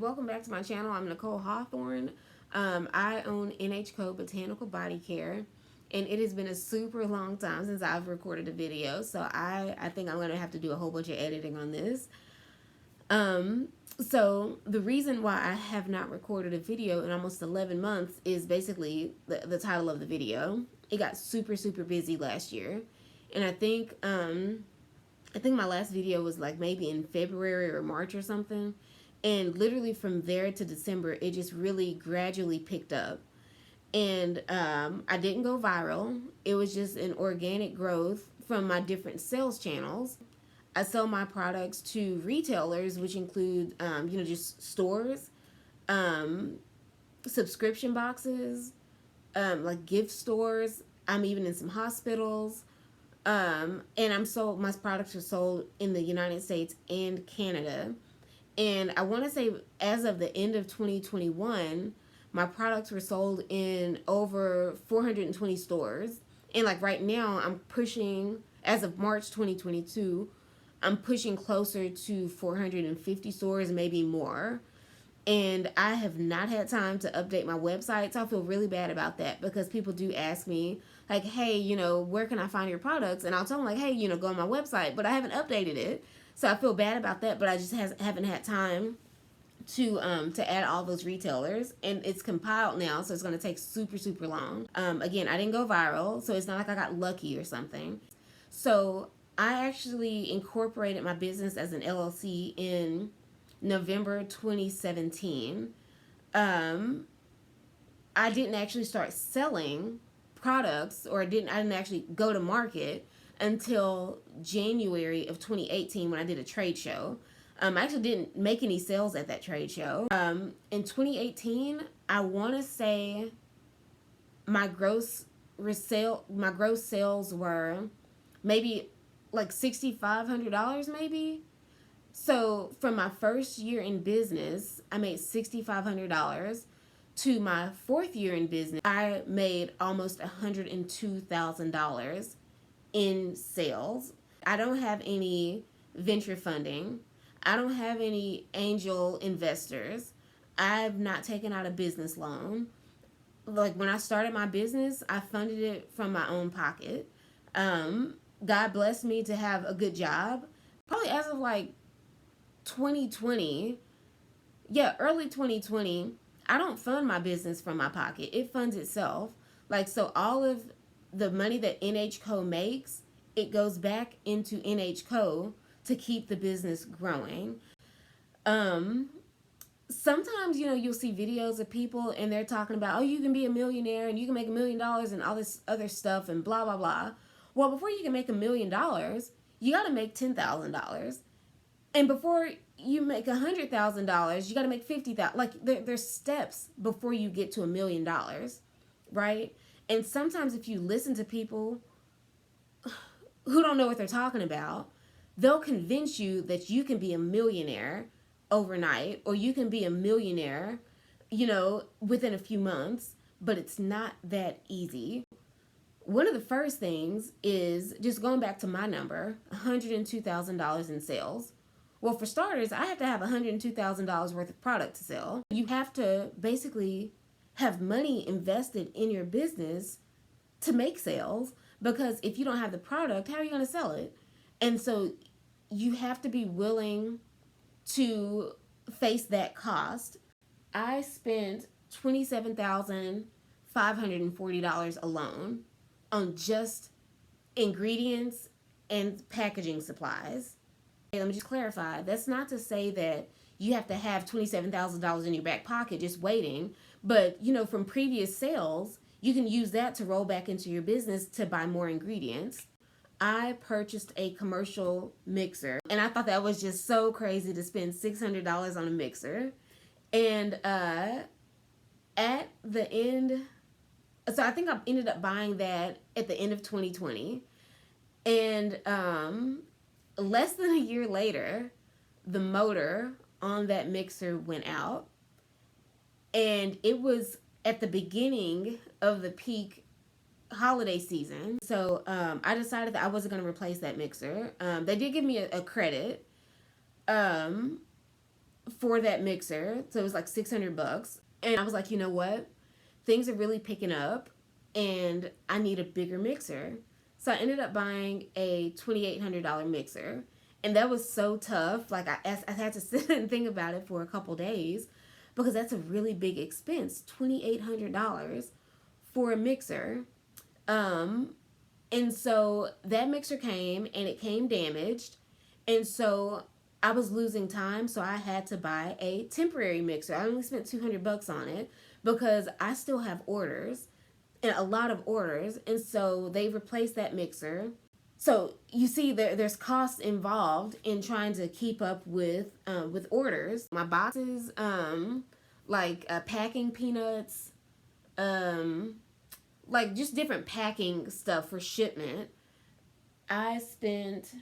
welcome back to my channel. I'm Nicole Hawthorne. I own NH Co Botanical Body Care, and it has been a super long time since I've recorded a video, so I think I'm going to have to do a whole bunch of editing on this. So the reason why I have not recorded a video in almost 11 months is basically the title of the video. It got super busy last year, and I think my last video was like maybe in February or March or something. And literally from there to December, it just really gradually picked up. And I didn't go viral. It was just an organic growth from my different sales channels. I sell my products to retailers, which include, just stores, subscription boxes, like gift stores. I'm even in some hospitals. And my products are sold in the United States and Canada. And I want to say as of the end of 2021, my products were sold in over 420 stores. And like right now, I'm pushing, as of March 2022, I'm pushing closer to 450 stores, maybe more. And I have not had time to update my website, so I feel really bad about that because people do ask me, like, hey, where can I find your products? And I'll tell them, like, hey, go on my website, but I haven't updated it. So I feel bad about that, but I just haven't had time to add all those retailers, and it's compiled now, so it's going to take super long. Again, I didn't go viral, so it's not like I got lucky or something. So I actually incorporated my business as an LLC in November 2017. I didn't actually start selling products, or I didn't actually go to market until January of 2018 when I did a trade show. I actually didn't make any sales at that trade show. In 2018, I want to say my gross sales were maybe like $6,500 maybe. So from my first year in business, I made $6,500. To my fourth year in business, I made almost $102,000 in sales. I don't have any venture funding. I don't have any angel investors. I've not taken out a business loan. Like when I started my business, I funded it from my own pocket. God blessed me to have a good job. Probably as of like 2020, early 2020, I don't fund my business from my pocket. It funds itself. Like, so all of the money that NH Co makes, it goes back into NH Co to keep the business growing. Sometimes, you'll see videos of people and they're talking about, oh, you can be a millionaire and you can make $1 million and all this other stuff and blah, blah, blah. Well, before you can make $1 million, you got to make $10,000. And before you make $100,000, you got to make $50,000. Like there's steps before you get to $1 million, right? And sometimes if you listen to people who don't know what they're talking about, they'll convince you that you can be a millionaire overnight, or you can be a millionaire, within a few months, but it's not that easy. One of the first things is just going back to my number, $102,000 in sales. Well, for starters, I have to have $102,000 worth of product to sell. You have to basically have money invested in your business to make sales, because if you don't have the product, how are you going to sell it? And so you have to be willing to face that cost. I spent $27,540 alone on just ingredients and packaging supplies. Let me just clarify, that's not to say that you have to have $27,000 in your back pocket just waiting, but from previous sales, you can use that to roll back into your business to buy more ingredients. I purchased a commercial mixer, and I thought that was just so crazy to spend $600 on a mixer. And at the end, so I think I ended up buying that at the end of 2020. And less than a year later, the motor on that mixer went out. And it was at the beginning of the peak holiday season. So I decided that I wasn't going to replace that mixer. They did give me a credit. for that mixer. So it was like $600. And I was like, you know what? Things are really picking up and I need a bigger mixer. So I ended up buying a $2,800 mixer. And that was so tough. Like I had to sit and think about it for a couple days because that's a really big expense, $2,800 for a mixer. Um, and so that mixer came and it came damaged. And so I was losing time, so I had to buy a temporary mixer. I only spent $200 on it because I still have orders and a lot of orders. And so they replaced that mixer. So you see, there's costs involved in trying to keep up with orders. My boxes, like packing peanuts, um, like just different packing stuff for shipment. I spent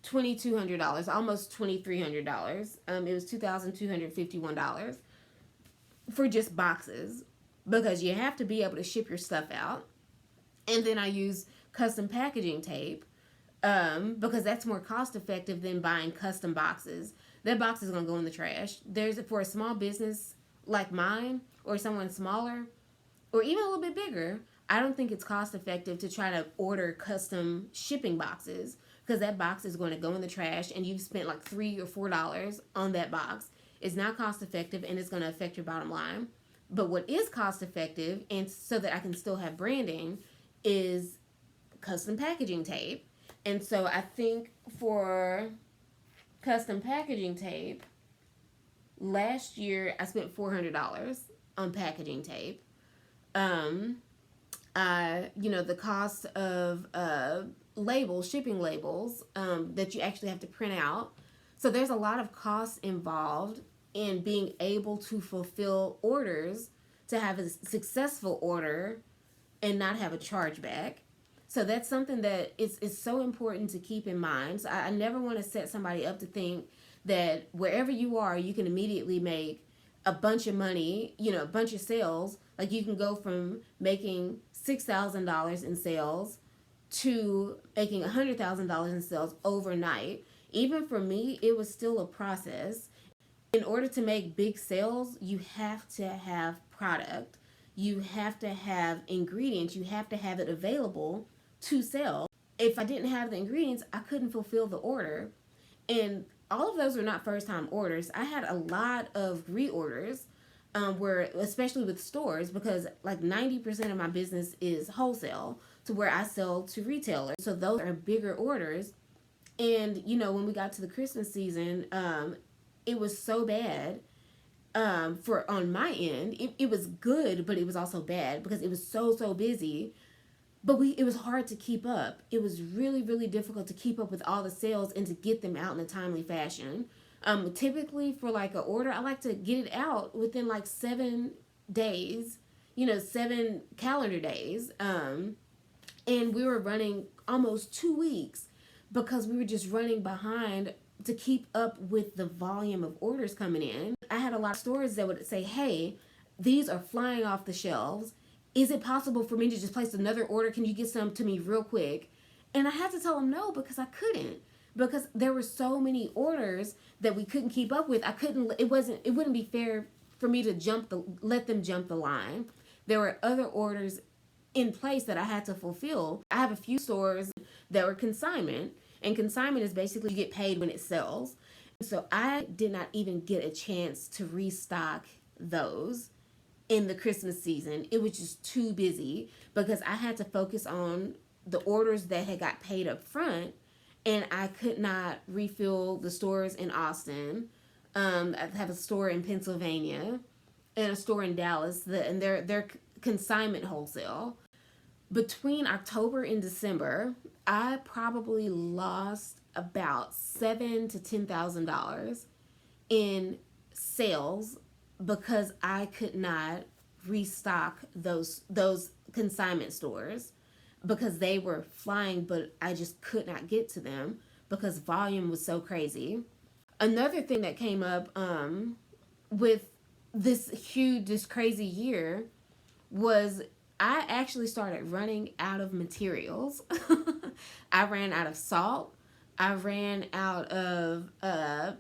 $2,200, almost $2,300. It was $2,251 for just boxes because you have to be able to ship your stuff out. And then I use custom packaging tape because that's more cost effective than buying custom boxes. That box is going to go in the trash. There's for a small business like mine or someone smaller or even a little bit bigger. I don't think it's cost effective to try to order custom shipping boxes because that box is going to go in the trash and you've spent like $3 or $4 on that box. It's not cost effective and it's going to affect your bottom line. But what is cost effective, and so that I can still have branding, is custom packaging tape. And so I think for custom packaging tape, last year I spent $400 on packaging tape. The cost of labels, shipping labels, that you actually have to print out. So there's a lot of costs involved in being able to fulfill orders, to have a successful order and not have a chargeback. So that's something that is so important to keep in mind. So I never want to set somebody up to think that wherever you are, you can immediately make a bunch of money, a bunch of sales. Like you can go from making $6,000 in sales to making $100,000 in sales overnight. Even for me, it was still a process. In order to make big sales, you have to have product. You have to have ingredients. You have to have it available to sell. If I didn't have the ingredients, I couldn't fulfill the order. And all of those were not first time orders. I had a lot of reorders, where especially with stores, because like 90% of my business is wholesale, to where I sell to retailers. So those are bigger orders. And when we got to the Christmas season, it was so bad. For on my end, it was good, but it was also bad because it was so busy. But it was hard to keep up. It was really, really difficult to keep up with all the sales and to get them out in a timely fashion. Typically for like an order, I like to get it out within like 7 days, 7 calendar days. And we were running almost 2 weeks because we were just running behind to keep up with the volume of orders coming in. I had a lot of stores that would say, hey, these are flying off the shelves. Is it possible for me to just place another order? Can you get some to me real quick? And I had to tell them no because I couldn't. Because there were so many orders that we couldn't keep up with. It wouldn't be fair for me to let them jump the line. There were other orders in place that I had to fulfill. I have a few stores that were consignment, and consignment is basically you get paid when it sells. So I did not even get a chance to restock those in the Christmas season. It was just too busy because I had to focus on the orders that had got paid up front, and I could not refill the stores in Austin. I have a store in Pennsylvania and a store in Dallas, and they're consignment wholesale. Between October and December, I probably lost about $7,000 to $10,000 in sales because I could not restock those consignment stores because they were flying, but I just could not get to them because volume was so crazy. Another thing that came up with this crazy year was I actually started running out of materials. I ran out of salt. I ran out of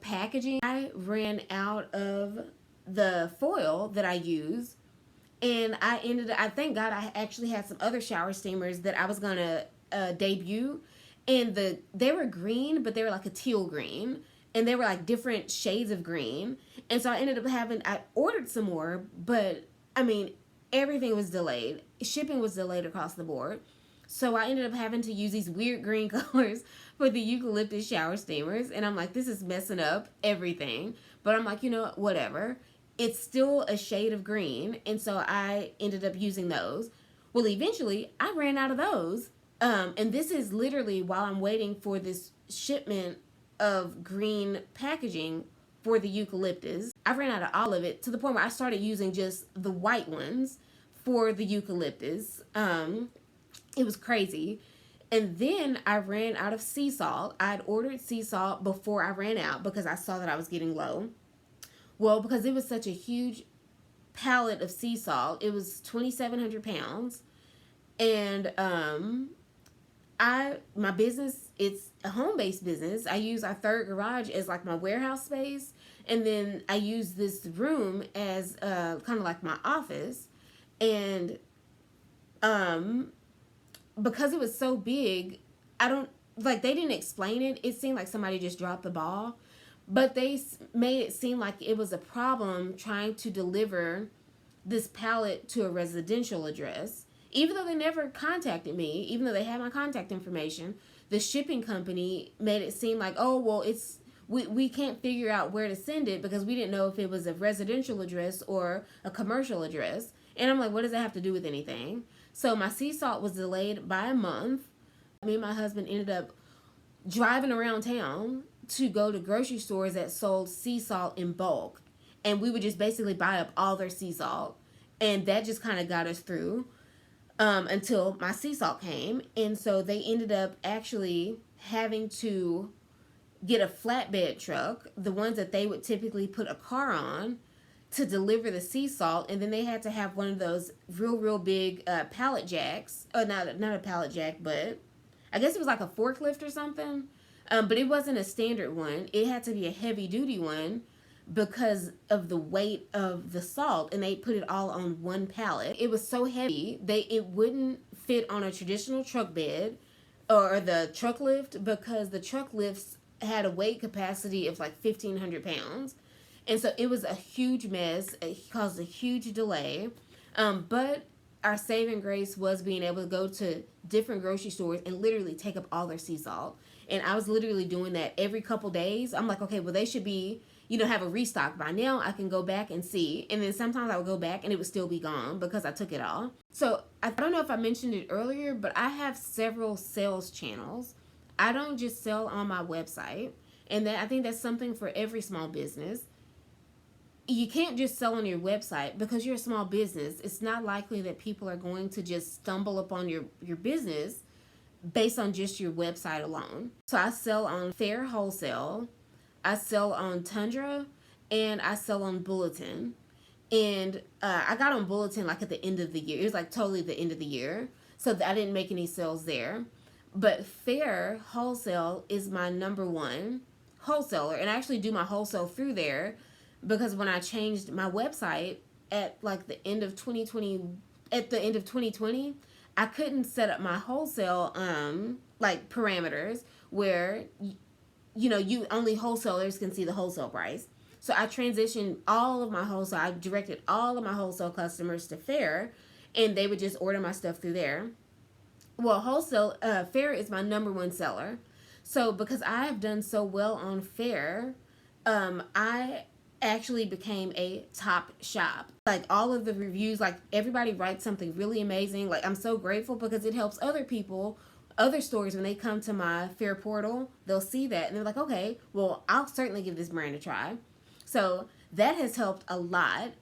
packaging. I ran out of the foil that I use. And I thank God I actually had some other shower steamers that I was going to debut. And they were green, but they were like a teal green. And they were like different shades of green. And so I ordered some more, but I mean, everything was delayed. Shipping was delayed across the board. So I ended up having to use these weird green colors for the eucalyptus shower steamers. And I'm like, this is messing up everything. But I'm like, whatever. It's still a shade of green. And so I ended up using those. Well, eventually I ran out of those. And this is literally while I'm waiting for this shipment of green packaging for the eucalyptus. I ran out of all of it to the point where I started using just the white ones for the eucalyptus. It was crazy. And then I ran out of sea salt. I'd ordered sea salt before I ran out because I saw that I was getting low. Well, because it was such a huge pallet of sea salt, it was 2,700 pounds. And my business, it's a home-based business. I use our third garage as like my warehouse space, and then I use this room as kind of like my office. And because it was so big, I don't like they didn't explain it. It seemed like somebody just dropped the ball, but they made it seem like it was a problem trying to deliver this pallet to a residential address. Even though they never contacted me, even though they had my contact information, the shipping company made it seem like, oh, well, we can't figure out where to send it because we didn't know if it was a residential address or a commercial address. And I'm like, what does that have to do with anything? So my sea salt was delayed by a month. Me and my husband ended up driving around town to go to grocery stores that sold sea salt in bulk. And we would just basically buy up all their sea salt. And that just kind of got us through until my sea salt came. And so they ended up actually having to get a flatbed truck, the ones that they would typically put a car on, to deliver the sea salt. And then they had to have one of those real big pallet jacks. Oh, not a pallet jack, but I guess it was like a forklift or something. But it wasn't a standard one. It had to be a heavy duty one because of the weight of the salt, and they put it all on one pallet. It was so heavy it wouldn't fit on a traditional truck bed or the truck lift, because the truck lifts had a weight capacity of like 1,500 pounds. And so it was a huge mess. It caused a huge delay. But our saving grace was being able to go to different grocery stores and literally take up all their sea salt. And I was literally doing that every couple days. I'm like, okay, well, they should be, have a restock by now. I can go back and see. And then sometimes I would go back and it would still be gone because I took it all. So I don't know if I mentioned it earlier, but I have several sales channels. I don't just sell on my website. And I think that's something for every small business. You can't just sell on your website because you're a small business. It's not likely that people are going to just stumble upon your business based on just your website alone. So I sell on Fair Wholesale, I sell on Tundra, and I sell on Bulletin. And I got on Bulletin like at the end of the year. It was like totally the end of the year. So I didn't make any sales there. But Fair Wholesale is my number one wholesaler. And I actually do my wholesale through there because when I changed my website at like the end of 2020, I couldn't set up my wholesale like parameters where you only wholesalers can see the wholesale price. So I transitioned all of my wholesale. I directed all of my wholesale customers to Fair, and they would just order my stuff through there. Well, Fair is my number one seller. So because I have done so well on Fair, I actually became a top shop. Like all of the reviews, like everybody writes something really amazing. Like I'm so grateful because it helps other people, other stores, when they come to my Fair portal, they'll see that and they're like, okay, well, I'll certainly give this brand a try. So that has helped a lot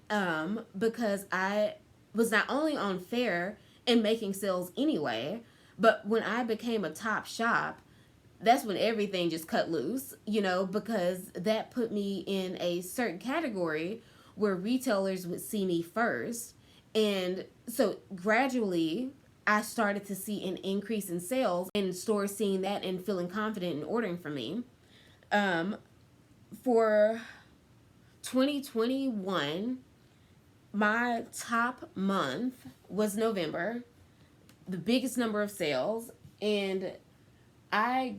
because I was not only on Fair and making sales anyway, but when I became a top shop, that's when everything just cut loose, because that put me in a certain category where retailers would see me first. And so gradually I started to see an increase in sales and stores seeing that and feeling confident in ordering from me. Um, for 2021, my top month was November, the biggest number of sales, and I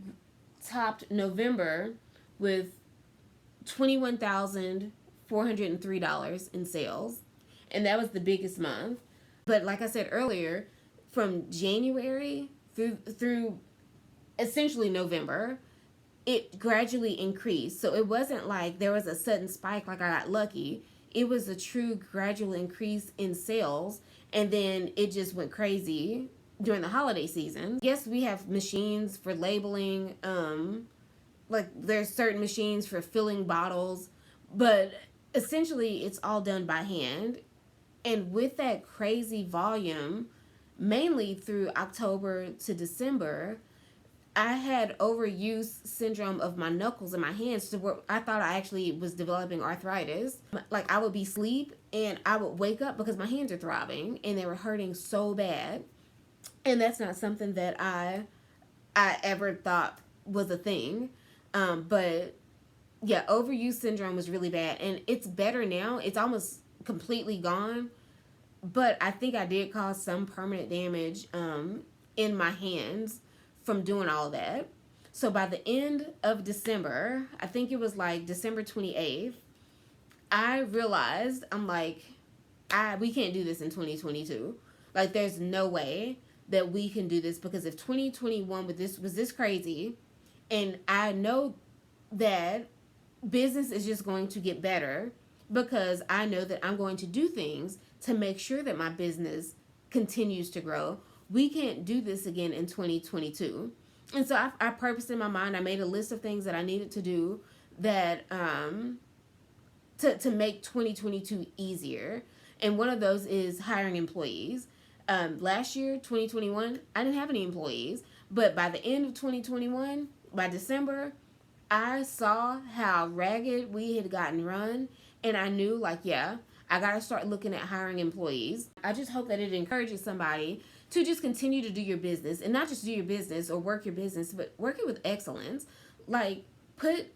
topped November with $21,403 in sales, and that was the biggest month. But like I said earlier, from January through essentially November, it gradually increased. So it wasn't like there was a sudden spike like I got lucky. It was a true gradual increase in sales, and then it just went crazy during the holiday season. Yes, we have machines for labeling, like there's certain machines for filling bottles, but essentially it's all done by hand. And with that crazy volume, mainly through October to December, I had overuse syndrome of my knuckles and my hands to where I thought I actually was developing arthritis. Like I would be asleep and I would wake up because my hands are throbbing and they were hurting so bad. And that's not something that I ever thought was a thing. But yeah, overuse syndrome was really bad, and it's better now. It's almost completely gone, but I think I did cause some permanent damage in my hands from doing all that. So by the end of December, I think it was like December 28th, I realized I'm like, we can't do this in 2022. Like there's no way that we can do this, because if 2021 with this was this crazy, and I know that business is just going to get better because I know that I'm going to do things to make sure that my business continues to grow. We can't do this again in 2022. And so I purposed in my mind, I made a list of things that I needed to do that to make 2022 easier. And one of those is hiring employees. Last year, 2021, I didn't have any employees. But by the end of 2021, by December, I saw how ragged we had gotten run. And I knew, like, yeah, I got to start looking at hiring employees. I just hope that it encourages somebody to just continue to do your business, and not just do your business or work your business, but work it with excellence. Like, put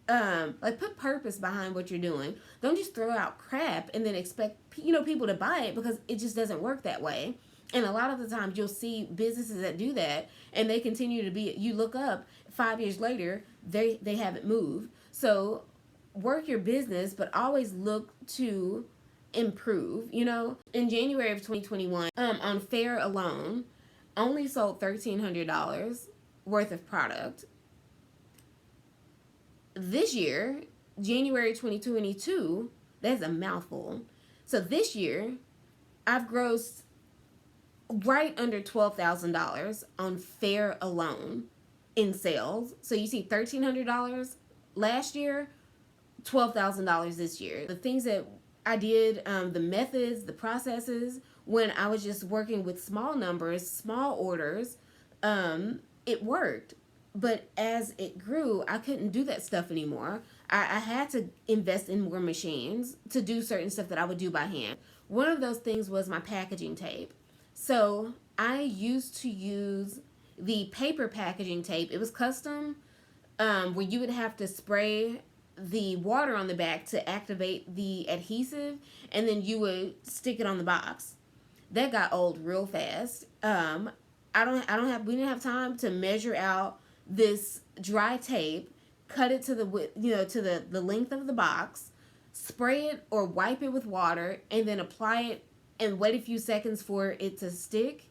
put purpose behind what you're doing. Don't just throw out crap and then expect people to buy it, because it just doesn't work that way. And a lot of the times you'll see businesses that do that, and they continue to be, you look up 5 years later, they haven't moved. So work your business, but always look to improve. In January of 2021, on Fair alone, only sold $1,300 worth of product. This year, January 2022, that's a mouthful. So this year, I've grossed right under $12,000 on Fair alone in sales. So you see $1,300 last year, $12,000 this year. The things that I did, the methods, the processes, when I was just working with small numbers, small orders, it worked. But as it grew, I couldn't do that stuff anymore. I had to invest in more machines to do certain stuff that I would do by hand. One of those things was my packaging tape. So I used to use the paper packaging tape. It was custom, where you would have to spray the water on the back to activate the adhesive, and then you would stick it on the box. That got old real fast. We didn't have time to measure out this dry tape, cut it to the length of the box, spray it or wipe it with water, and then apply it and wait a few seconds for it to stick.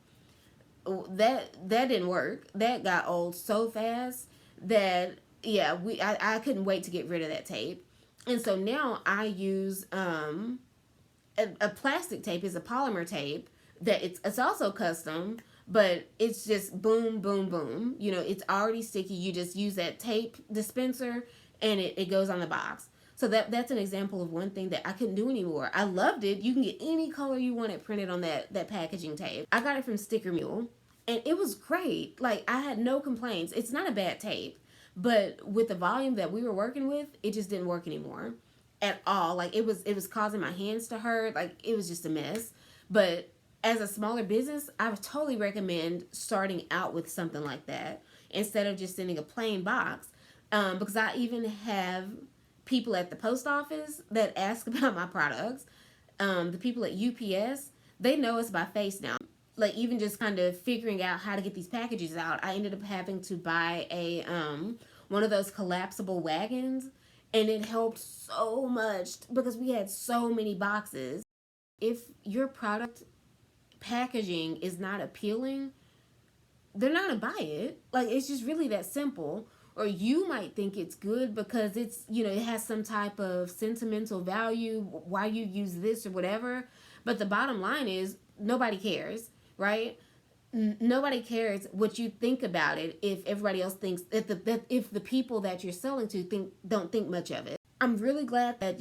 That didn't work. That got old so fast that I couldn't wait to get rid of that tape. And so now I use a plastic tape. Is a polymer tape that it's also custom, but it's just boom, boom, boom. It's already sticky. You just use that tape dispenser and it goes on the box. So that's an example of one thing that I couldn't do anymore. I loved it. You can get any color you want it printed on that packaging tape. I got it from Sticker Mule, and it was great. Like, I had no complaints. It's not a bad tape, but with the volume that we were working with, it just didn't work anymore at all. Like, it was causing my hands to hurt. Like, it was just a mess. But as a smaller business, I would totally recommend starting out with something like that instead of just sending a plain box. Because I even have people at the post office that ask about my products. The people at UPS, they know us by face now. Like even just kind of figuring out how to get these packages out, I ended up having to buy a one of those collapsible wagons, and it helped so much because we had so many boxes. If your product packaging is not appealing, they're not gonna buy it. Like it's just really that simple. Or you might think it's good because it's, it has some type of sentimental value, why you use this or whatever. But the bottom line is nobody cares, right? Nobody cares what you think about it if everybody else thinks if the people that you're selling to don't think much of it. I'm really glad that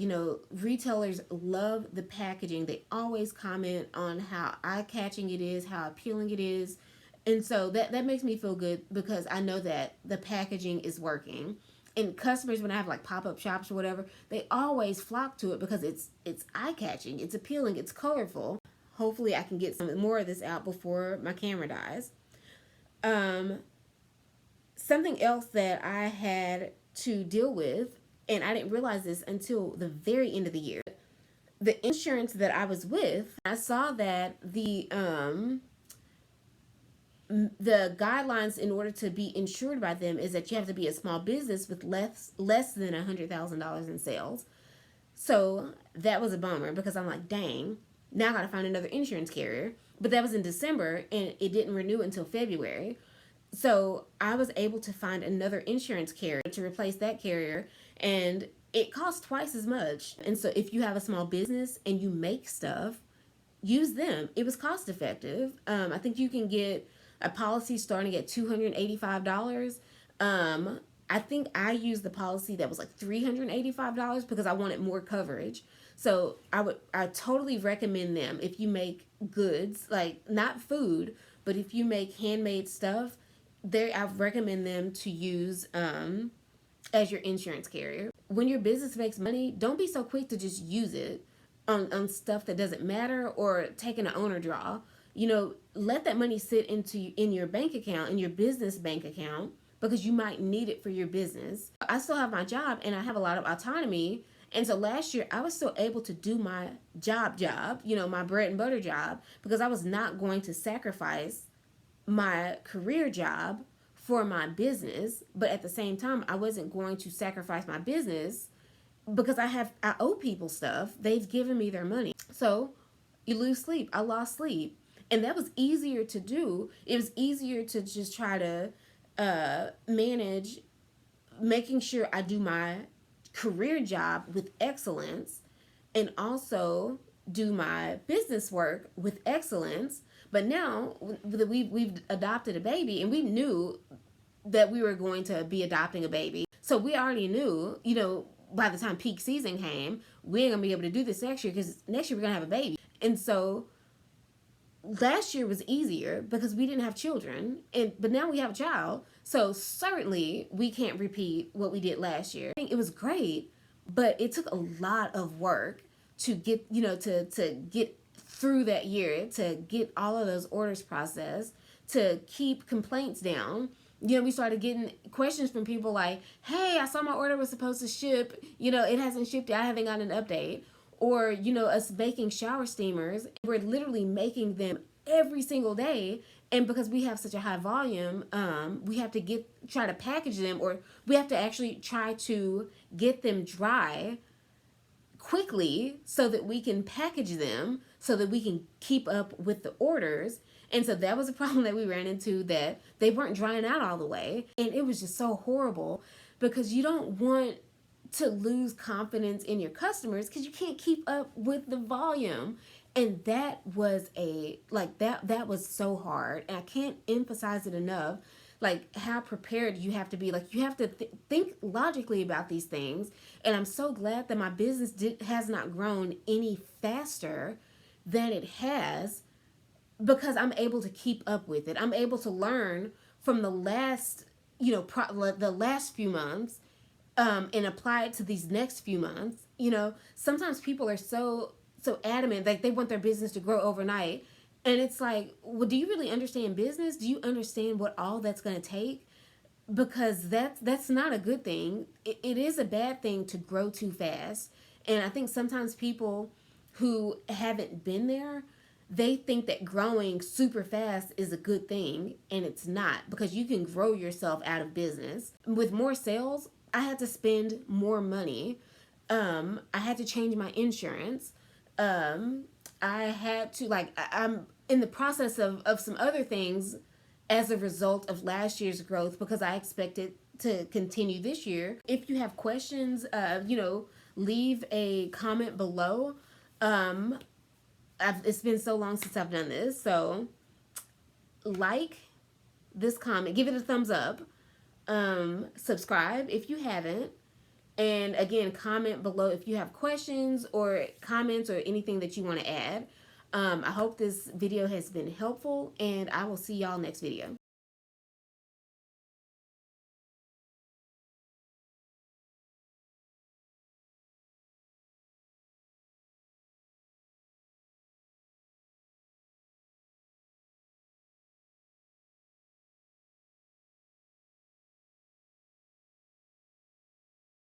retailers love the packaging. They always comment on how eye-catching it is, how appealing it is. And so that makes me feel good because I know that the packaging is working. And customers, when I have like pop-up shops or whatever, they always flock to it because it's eye-catching, it's appealing, it's colorful. Hopefully I can get some more of this out before my camera dies. Something else that I had to deal with, and I didn't realize this until the very end of the year, the insurance that I was with, I saw that the guidelines in order to be insured by them is that you have to be a small business with less than $100,000 in sales. So that was a bummer because I'm like, dang, now I gotta find another insurance carrier. But that was in December and it didn't renew until February. So I was able to find another insurance carrier to replace that carrier, and it costs twice as much. And so if you have a small business and you make stuff, use them. It was cost effective. I think you can get a policy starting at $285. I think I used the policy that was like $385 because I wanted more coverage. So I totally recommend them if you make goods, like not food, but if you make handmade stuff, I recommend them to use as your insurance carrier. When your business makes money, don't be so quick to just use it on stuff that doesn't matter or taking an owner draw. Let that money sit in your bank account, in your business bank account, because you might need it for your business. I still have my job and I have a lot of autonomy. And so last year I was still able to do my job, my bread and butter job, because I was not going to sacrifice my career job for my business. But at the same time, I wasn't going to sacrifice my business because I owe people stuff. They've given me their money. So you lose sleep. I lost sleep. And that was easier to do. It was easier to just try to manage making sure I do my career job with excellence and also do my business work with excellence. But now that we've adopted a baby, and we knew that we were going to be adopting a baby. So we already knew, by the time peak season came, we ain't gonna be able to do this next year because next year we're gonna have a baby. And so last year was easier because we didn't have children, but now we have a child. So certainly we can't repeat what we did last year. I think it was great, but it took a lot of work to get, to get through that year, to get all of those orders processed, to keep complaints down. We started getting questions from people like, hey, I saw my order was supposed to ship, it hasn't shipped yet, I haven't gotten an update. Or, us making shower steamers, we're literally making them every single day. And because we have such a high volume, we have to try to package them, or we have to actually try to get them dry quickly so that we can package them so that we can keep up with the orders. And so that was a problem that we ran into, that they weren't drying out all the way. And it was just so horrible because you don't want to lose confidence in your customers because you can't keep up with the volume. And that was that was so hard. And I can't emphasize it enough, like how prepared you have to be. Like you have to think logically about these things. And I'm so glad that my business has not grown any faster than it has, because I'm able to keep up with it. I'm able to learn from the last, the last few months, and apply it to these next few months. Sometimes people are so adamant, like they want their business to grow overnight. And it's like, well, do you really understand business? Do you understand what all that's going to take? Because that's not a good thing. It is a bad thing to grow too fast. And I think sometimes people who haven't been there, they think that growing super fast is a good thing, and it's not, because you can grow yourself out of business. With more sales, I had to spend more money. I had to change my insurance. um I had to, like, I'm in the process of some other things as a result of last year's growth, because I expected to continue this year. If you have questions, leave a comment below. um it's been so long since I've done this, so like this comment, give it a thumbs up, subscribe if you haven't. And again, comment below if you have questions or comments or anything that you want to add. I hope this video has been helpful, and I will see y'all next video.